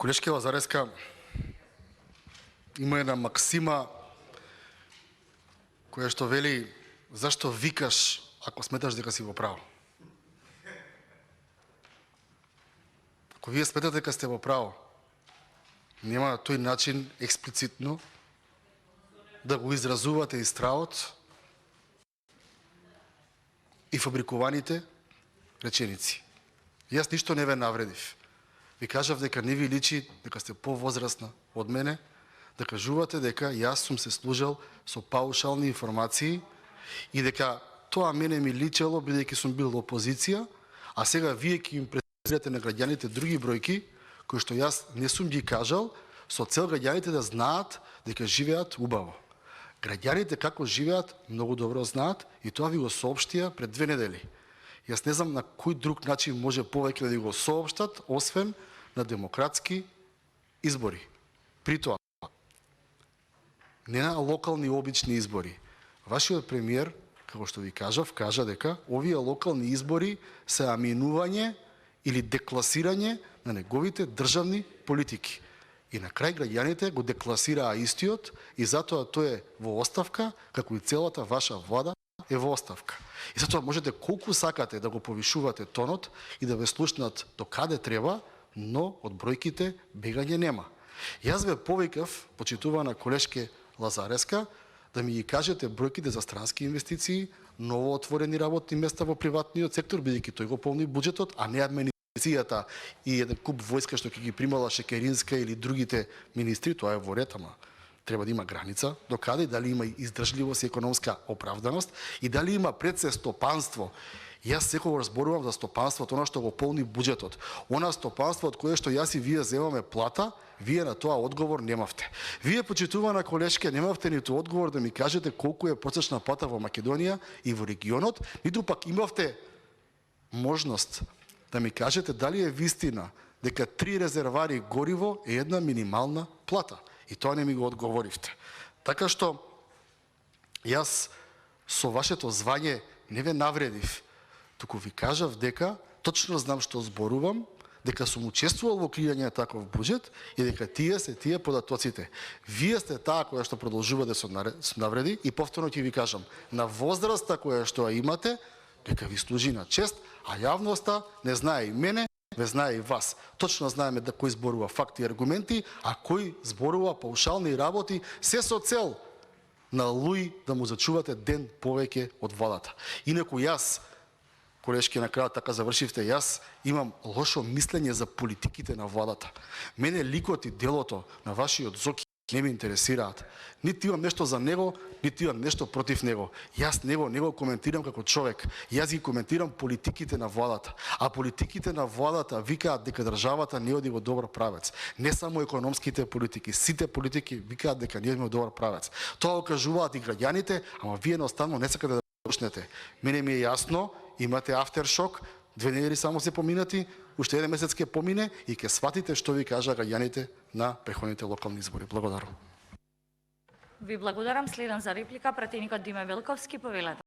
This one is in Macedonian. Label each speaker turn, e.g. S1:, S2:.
S1: Колешке Лазареска, има една максима која што вели: зашто викаш ако сметаш дека си во право? Ако вие сметате дека сте во право, нема на тој начин експлицитно да го изразувате и стравот и фабрикуваните реченици. Јас ништо не ве навредив. Ви кажав дека не ви личи дека сте повозрасна од мене, да кажувате дека јас сум се служел со паушални информации и дека тоа мене ми личело бидејќи сум бил опозиција, а сега вие ќе им презентирате на граѓаните други бројки кои што јас не сум ги кажал, со цел граѓаните да знаат дека живеат убаво. Граѓаните како живеат многу добро знаат и тоа ви го соопштија пред 2 недели. Јас не знам на кој друг начин може повеќе да ви го соопштат, освен на демократски избори. При тоа, не на локални обични избори. Вашиот премиер, како што ви кажав, кажа дека овие локални избори се аминување или декласирање на неговите државни политики. И на крај граѓаните го декласираа истиот и затоа тој е во оставка, како и целата ваша влада е во оставка. И затоа можете колку сакате да го повишувате тонот и да ве слушнат до каде треба, но од бројките бегање нема. Јас ве повикав, почитувана колешке Лазареска, да ми ги кажете бројките за странски инвестиции, ново отворени работни места во приватниот сектор, бидејќи тој го полни буџетот, а не администрацијата и еден куп војска што ќе ги примала Шекеринска или другите министри. Тоа е во ред, ама треба да има граница до каде, дали има издржливост и економска оправданост и дали има пред се стопанство. Јас секогаш зборувам за стопанството, она што го полни буџетот. Она стопанство од кое што јас и вие земаме плата, вие на тоа одговор немавте. Вие, почитувана колешке, немавте ниту одговор да ми кажете колку е просечна плата во Македонија и во регионот, ниту пак имавте можност да ми кажете дали е вистина дека 3 резервари гориво е една минимална плата. И тоа не ми го одговоривте. Така што, јас со вашето звање не ве навредив, туку ви кажав дека точно знам што зборувам, дека сум учествувал во креирање на таков буџет и дека тие се тие податоците. Вие сте таа која што продолжува да се навреди и повторно ќе ви кажам, на возраста која што ја имате, дека ви служи на чест, а јавноста не знае и мене, не знае и вас. Точно знаеме да кој зборува факти и аргументи, а кој зборува паушални работи, се со цел на Луи да му зачувате ден повеќе од владата. Инаку јас, колешки, на крајот така завршивте, јас имам лошо мислење за политиките на владата. Мене ликот и делото на вашиот Зоки не ме интересираат. Нити имам нешто за него, нити имам нешто против него. Јас него не го коментирам како човек. Јас ги коментирам политиките на владата. А политиките на владата викаат дека државата не оди во добар правец. Не само економските политики, сите политики викаат дека не одиме во добар правец. Тоа го кажуваат и граѓаните, ама вие наостанно не сакате да почнете. Мене ми е јасно, имате афтершок, 2 недели само се поминати, уште 1 месец ќе помине и ќе сватите што ви кажа граѓаните на преходните локални избори. Благодарам.
S2: Ви благодарам. Следам за реплика пратеникот Диме Велковски, повелете.